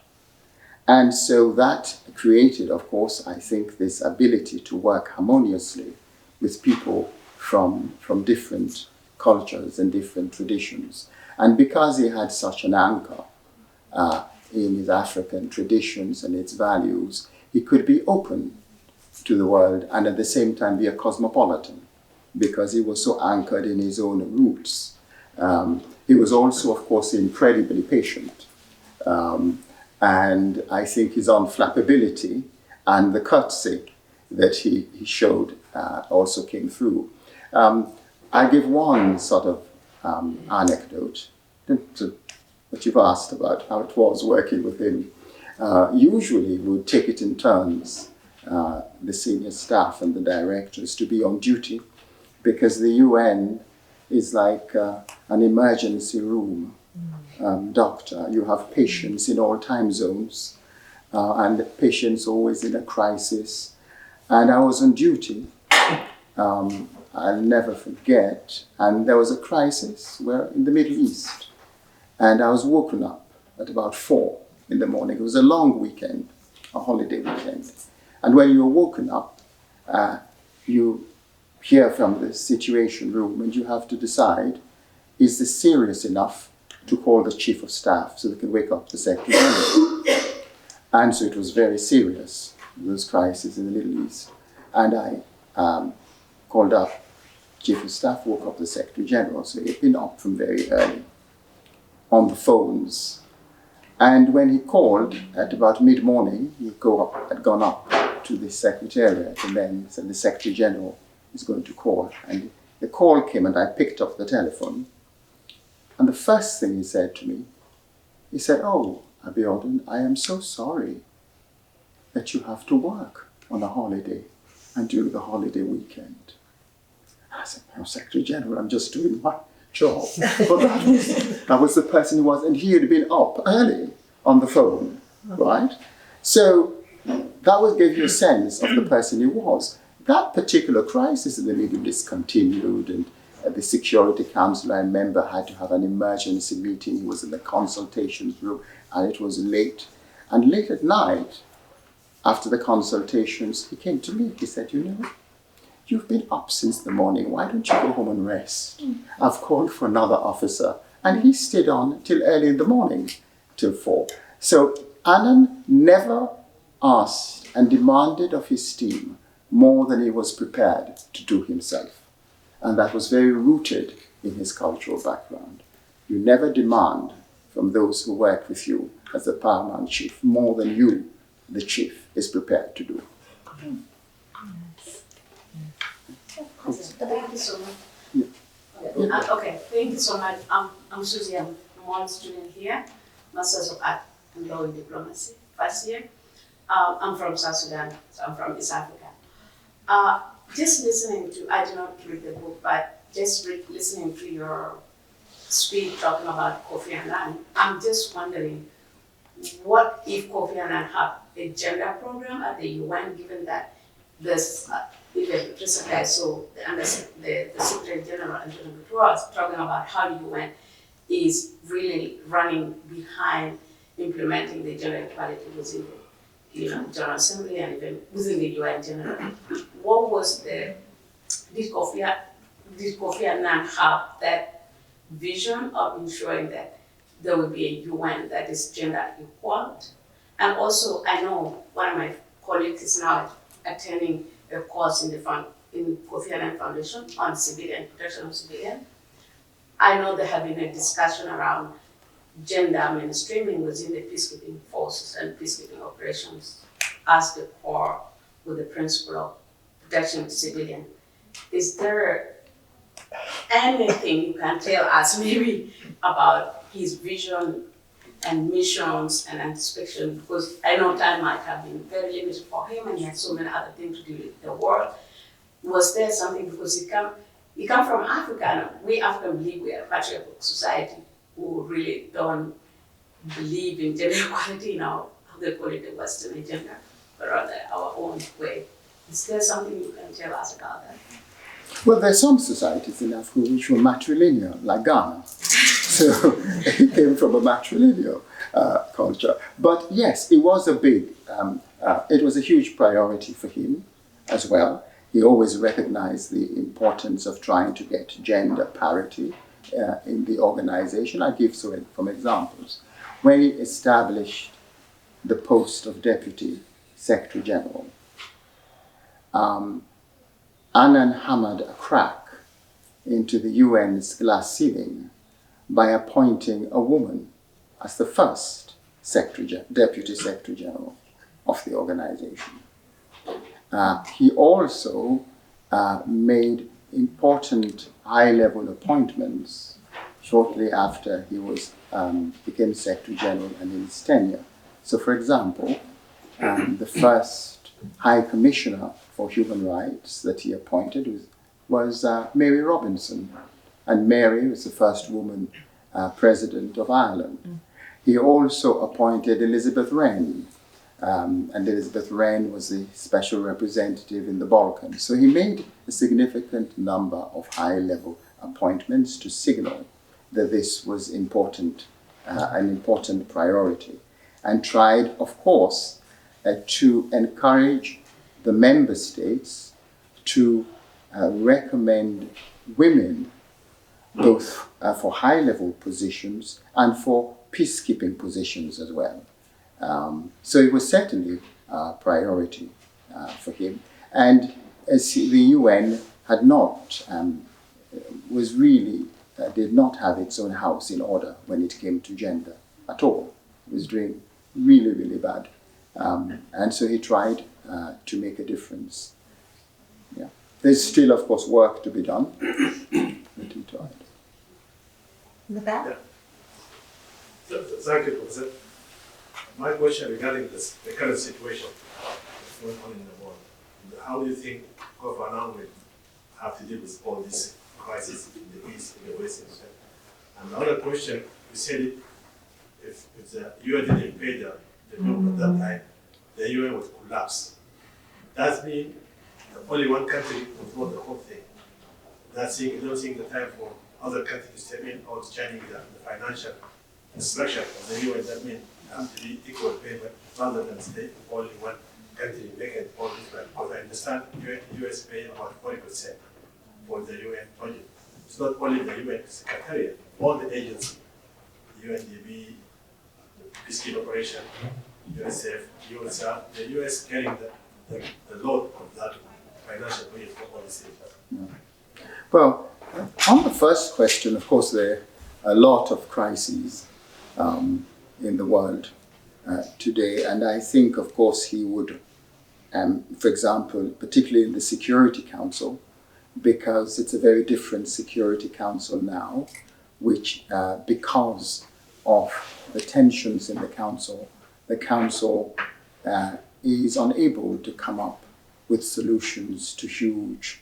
And so that created, of course, I think, this ability to work harmoniously with people from different cultures and different traditions. And because he had such an anchor in his African traditions and its values, he could be open to the world and at the same time be a cosmopolitan, because he was so anchored in his own roots. He was also, of course, incredibly patient. And I think his unflappability and the courtesy that he showed also came through. I give one sort of anecdote that you've asked about, how it was working with him. Usually we would take it in turns, the senior staff and the directors, to be on duty, because the UN is like an emergency room. Doctor, you have patients in all time zones, and patients always in a crisis. And I was on duty, I'll never forget, and there was a crisis in the Middle East, and I was woken up at about 4 in the morning. It was a long weekend, a holiday weekend. And when you're woken up, you hear from the situation room and you have to decide, is this serious enough to call the chief of staff so they can wake up the secretary general? And so it was very serious, those crises in the Middle East. And I called up chief of staff, woke up the secretary general, so he'd been up from very early on the phones. And when he called at about mid-morning, had gone up to the secretariat and then said the secretary general is going to call. And the call came and I picked up the telephone. And the first thing he said to me, he said, "Oh, Abiodun, I am so sorry that you have to work on a holiday and do the holiday weekend." I said, "No, Secretary General, I'm just doing my job." But that was the person he was, and he had been up early on the phone, right? So that would give you a sense of the person he was. That particular crisis in the Middle East continued, and the Security Council, I remember, had to have an emergency meeting. He was in the consultations room, and it was late. And late at night, after the consultations, he came to me. He said, "You know, you've been up since the morning. Why don't you go home and rest? I've called for another officer." And he stayed on till early in the morning, till 4. So Annan never asked and demanded of his team more than he was prepared to do himself. And that was very rooted in his cultural background. You never demand from those who work with you as the paramount chief more than you, the chief, is prepared to do. Thank you so much. Yeah. Okay, thank you so much. I'm Susie. I'm one student here, Masters of Art and Law in Diplomacy, first year. I'm from South Sudan, so I'm from East Africa. Just listening to, I did not read the book, but just listening to your speech talking about Kofi Annan, I'm just wondering, what if Kofi Annan had a gender program at the UN, given that this, even recently I saw the Secretary General Antonio Guterres talking about how the UN is really running behind implementing the gender equality within the General Assembly and even within the UN generally. What was did Kofi Annan have that vision of ensuring that there will be a UN that is gender equal? And also, I know one of my colleagues is now attending a course in in Kofi Annan Foundation on civilian protection of civilian. I know there have been a discussion around gender mainstreaming within the peacekeeping forces and peacekeeping operations as the core with the principle of protection of civilian. Is there anything you can tell us maybe about his vision and missions and anticipation? Because I know time might have been very limited for him and he had so many other things to do with the world. Was there something, because he come from Africa, and we African believe we are a patriarchal society who really don't believe in gender equality, how they call it the Western agenda, but rather our own way. Is there something you can tell us about that? Well, there are some societies in Africa which were matrilineal, like Ghana. So he came from a matrilineal culture. But yes, it was it was a huge priority for him as well. He always recognized the importance of trying to get gender parity in the organization. I give some examples. When he established the post of Deputy Secretary General, Annan hammered a crack into the UN's glass ceiling by appointing a woman as the first Deputy Secretary General of the organization. He also made important high-level appointments shortly after he became Secretary General and in his tenure. So, for example, the first High Commissioner for Human Rights that he appointed was Mary Robinson, and Mary was the first woman President of Ireland. He also appointed Elizabeth Wren, and Elizabeth Wren was the special representative in the Balkans. So he made a significant number of high-level appointments to signal that this was an important priority, and tried, of course, to encourage the member states to recommend women both for high-level positions and for peacekeeping positions as well. So it was certainly a priority for him. And as the UN had not, did not have its own house in order when it came to gender at all. It was doing really, really bad. And so he tried to make a difference. Yeah. There's still, of course, work to be done, but he tried. In the back? Yeah. Thank you, Professor. My question regarding the current situation that's going on in the world. How do you think Kofi Annan will have to deal with all these crises in the East, in the West, and the other question, you said it, if the UN didn't pay the bill at that time, the UN would collapse. That means only one country would run the whole thing. You don't think the time for other countries to step in or changing the financial structure of the UN, that means have to be equal payment rather than stay only one country making all different. Because I understand US pay about 40% for the UN budget. It's not only the UN Secretariat, all the agencies, UNDP, Peacekeeping Operation, UNICEF, UNSA, the US carrying the load of that financial budget for all these things. Well, on the first question, of course, there are a lot of crises in the world today, and I think, of course, he would, for example, particularly in the Security Council, because it's a very different Security Council now, which because of the tensions in the Council is unable to come up with solutions to huge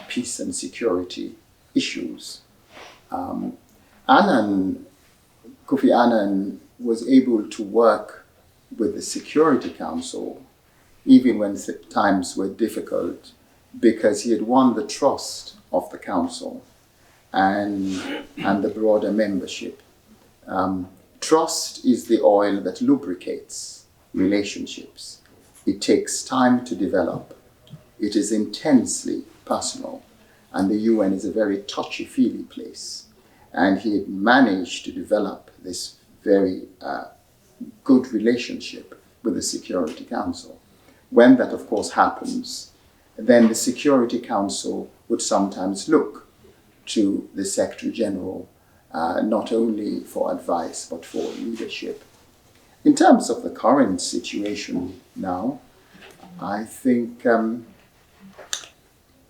peace and security issues. Kofi Annan was able to work with the Security Council even when times were difficult, because he had won the trust of the Council and the broader membership. Trust is the oil that lubricates relationships. It takes time to develop. It is intensely personal, and the UN is a very touchy-feely place. And he had managed to develop this very good relationship with the Security Council. when that of course happens, then the Security Council would sometimes look to the Secretary General not only for advice but for leadership. In terms of the current situation now, I think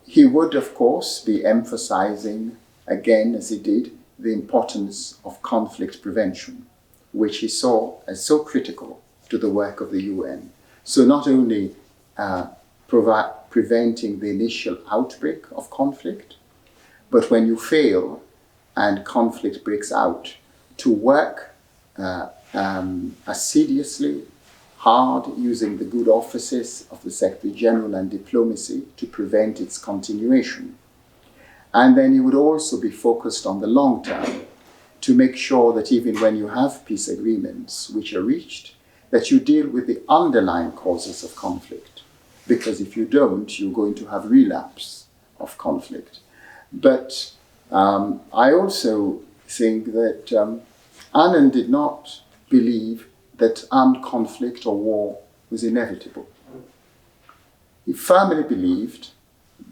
he would of course be emphasizing again, as he did, the importance of conflict prevention, which he saw as so critical to the work of the UN. So not only preventing the initial outbreak of conflict, but when you fail and conflict breaks out, to work assiduously, hard, using the good offices of the Secretary General and diplomacy to prevent its continuation. And then he would also be focused on the long term to make sure that even when you have peace agreements which are reached, that you deal with the underlying causes of conflict. Because if you don't, you're going to have relapse of conflict. But I also think that Annan did not believe that armed conflict or war was inevitable. He firmly believed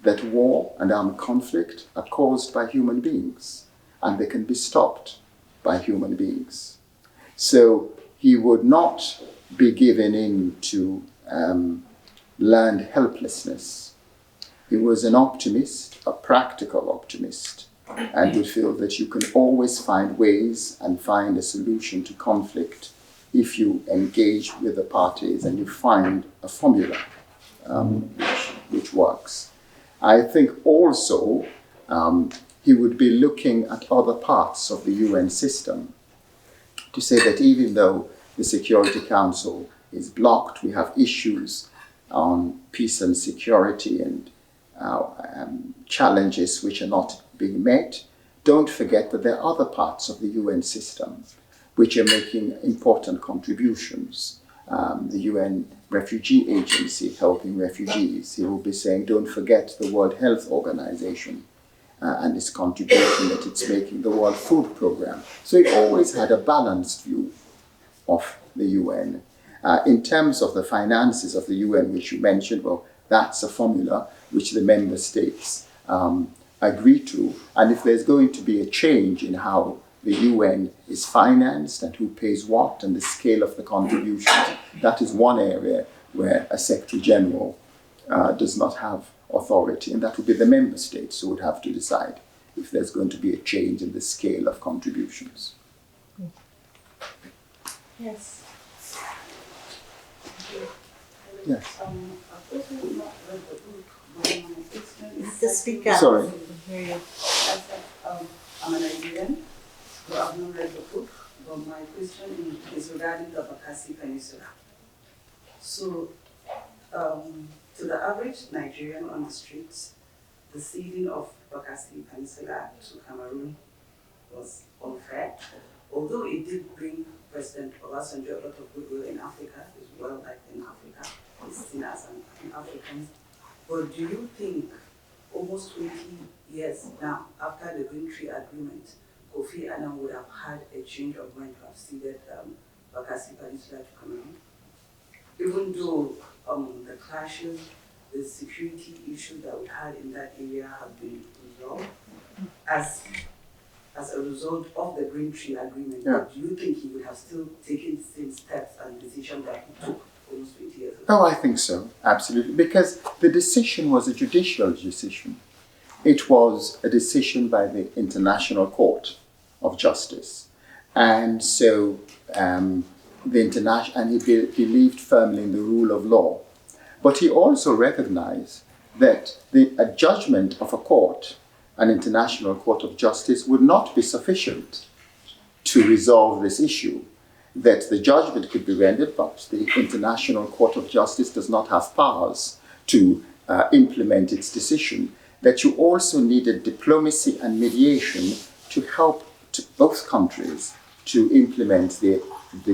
that war and armed conflict are caused by human beings and they can be stopped by human beings. So he would not be given in to learned helplessness. He was an optimist, a practical optimist, and would feel that you can always find ways and find a solution to conflict if you engage with the parties and you find a formula which works. I think also he would be looking at other parts of the UN system to say that even though the Security Council is blocked, we have issues on peace and security and challenges which are not being met, don't forget that there are other parts of the UN system which are making important contributions. The UN Refugee Agency helping refugees. He will be saying, don't forget the World Health Organization and its contribution that it's making, the World Food Program. So he always had a balanced view of the UN. In terms of the finances of the UN, which you mentioned, well, that's a formula which the member states agree to. And if there's going to be a change in how the UN is financed and who pays what and the scale of the contributions, that is one area where a Secretary General does not have authority, and that would be the member states who would have to decide if there's going to be a change in the scale of contributions. Yes. Yes. To speak up. Sorry. I can hear you. I'm a Nigerian, but I've not read the book, but my question is regarding the Bakassi Peninsula. So, to the average Nigerian on the streets, the ceding of Bakassi Peninsula to Cameroon was unfair, although it did bring President Obasanjo a lot of goodwill in Africa, he's well liked in Africa, he's seen as an African. But do you think almost 20 years now after the Green Tree Agreement, Kofi Annan would have had a change of mind to have ceded Bakassi Peninsula to Cameroon? Even though the clashes, the security issues that we had in that area have been resolved as a result of the Green Tree Agreement, do you think he would have still taken the same steps and decisions that he took almost 20 years ago? Oh, I think so, absolutely, because the decision was a judicial decision. It was a decision by the International Court of Justice. And so and he believed firmly in the rule of law. But he also recognized that a judgment of a court, an International Court of Justice, would not be sufficient to resolve this issue. That the judgment could be rendered, but the International Court of Justice does not have powers to implement its decision. That you also needed diplomacy and mediation to help both countries to implement the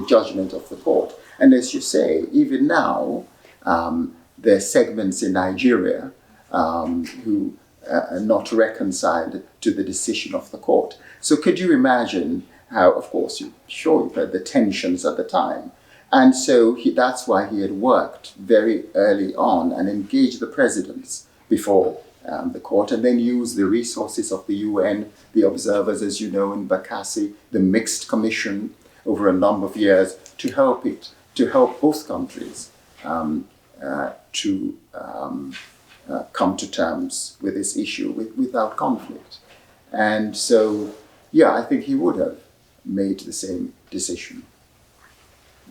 judgment of the court. And as you say, even now, there are segments in Nigeria who are not reconciled to the decision of the court. So could you imagine how, of course, you've heard the tensions at the time, And so that's why he had worked very early on and engaged the presidents before the court, and then used the resources of the UN, the observers, as you know, in Bakassi, the mixed commission over a number of years to help both countries to come to terms with this issue without conflict. And so, yeah, I think he would have made the same decision.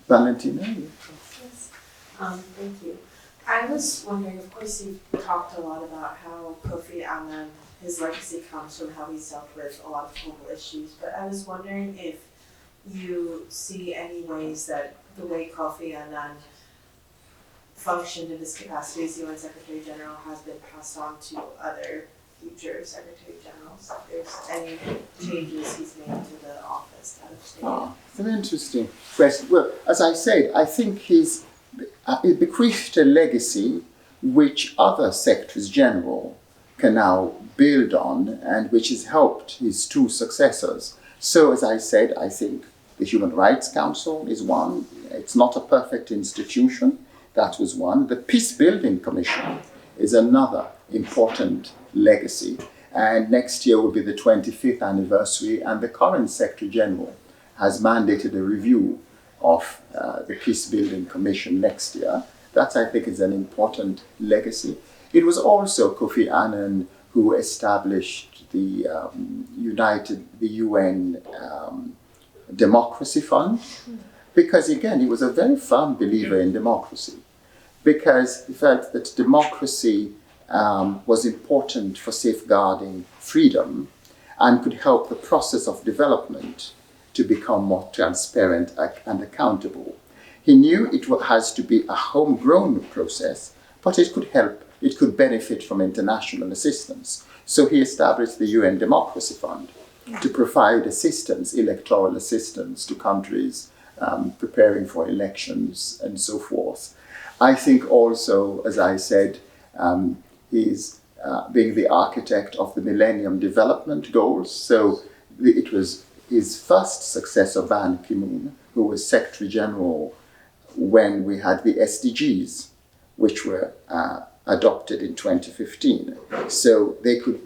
Valentina? Yes. Thank you. I was wondering, of course, you talked a lot about how Kofi Annan, his legacy comes from how he's dealt with a lot of global issues, but I was wondering if you see any ways that the way Kofi Annan functioned in his capacity as UN Secretary General has been passed on to other future Secretary Generals. If there's any changes he's made to the office that have stayed. It's an interesting question. Well, as I said, I think he's bequeathed a legacy which other Secretaries General can now build on and which has helped his two successors. So, as I said, I think the Human Rights Council is one. It's not a perfect institution. That was one. The Peace Building Commission is another important legacy. And next year will be the 25th anniversary, and the current Secretary General has mandated a review of the Peace Building Commission next year. That, I think, is an important legacy. It was also Kofi Annan who established the UN Democracy Fund, because, again, he was a very firm believer in democracy, because he felt that democracy was important for safeguarding freedom and could help the process of development to become more transparent and accountable. He knew it has to be a homegrown process, but it could benefit from international assistance. So he established the UN Democracy Fund to provide assistance, electoral assistance to countries preparing for elections and so forth. I think also, as I said, he's being the architect of the Millennium Development Goals. So it was his first successor, Ban Ki-moon, who was Secretary General when we had the SDGs, which were adopted in 2015. So they could,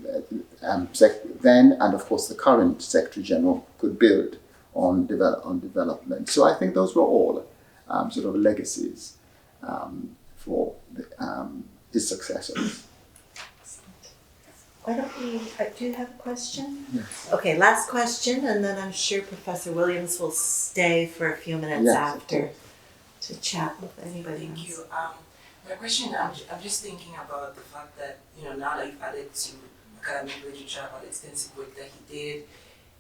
then, and of course the current Secretary General could build on development. So I think those were all sort of legacies for his successors. Why don't we, do you have a question? Yes. Okay, last question, and then I'm sure Professor Williams will stay for a few minutes Yes, after to chat with anybody Thank else. you. My question, I'm just thinking about the fact that, now that you've added to academic literature about the extensive work that he did,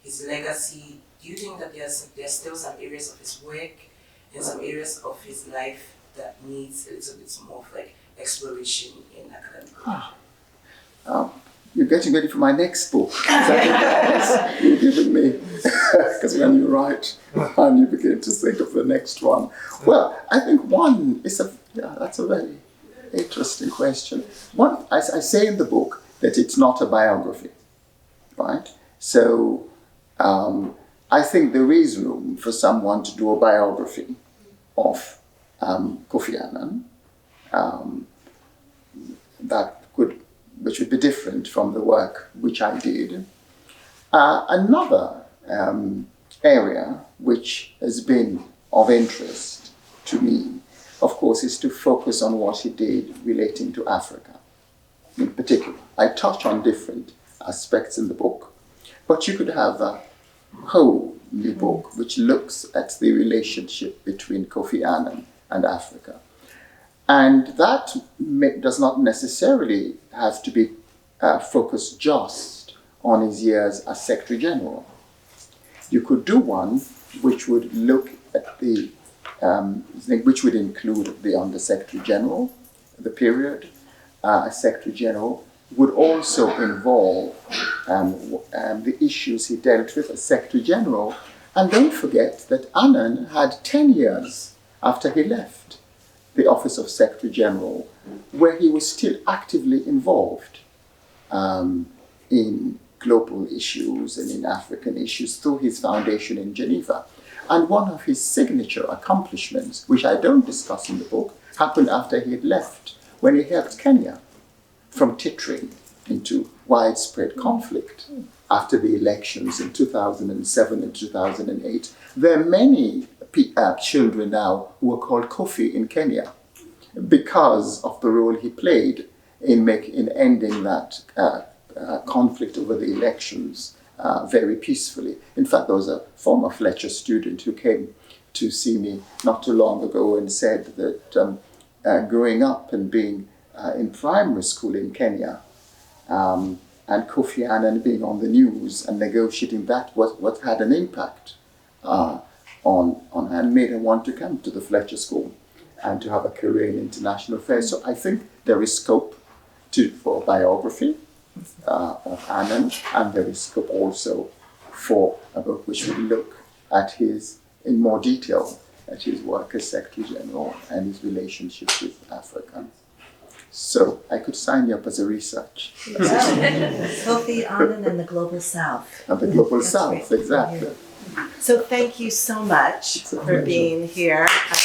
his legacy, do you think that there's still some areas of his work and some areas of his life that needs a little bit more of like exploration in academic literature? You're getting ready for my next book. You're giving me, because when you write and you begin to think of the next one. Well, I think one is that's a very interesting question. One, I say in the book that it's not a biography, right? So I think there is room for someone to do a biography of Kofi Annan which would be different from the work which I did. Another area which has been of interest to me, of course, is to focus on what he did relating to Africa in particular. I touch on different aspects in the book, but you could have a whole new book which looks at the relationship between Kofi Annan and Africa. And that does not necessarily have to be focused just on his years as Secretary General. You could do one which would look at which would include the Under Secretary General, the period. As Secretary General would also involve the issues he dealt with as Secretary General. And don't forget that Annan had 10 years after he left the office of Secretary General, where he was still actively involved in global issues and in African issues through his foundation in Geneva. And one of his signature accomplishments, which I don't discuss in the book, happened after he had left, when he helped Kenya from tittering into widespread conflict after the elections in 2007 and 2008. There are many children now who are called Kofi in Kenya because of the role he played in ending that conflict over the elections very peacefully. In fact, there was a former Fletcher student who came to see me not too long ago and said that growing up and being in primary school in Kenya, and Kofi Annan being on the news and negotiating that what had an impact on and made him want to come to the Fletcher School and to have a career in international affairs. So I think there is scope for biography of Annan, and there is scope also for a book which would look at in more detail at his work as Secretary General and his relationship with Africa. So I could sign you up as a research. Kofi Annan and the Global South. And the Global That's South, great. exactly. So thank you so much for being here at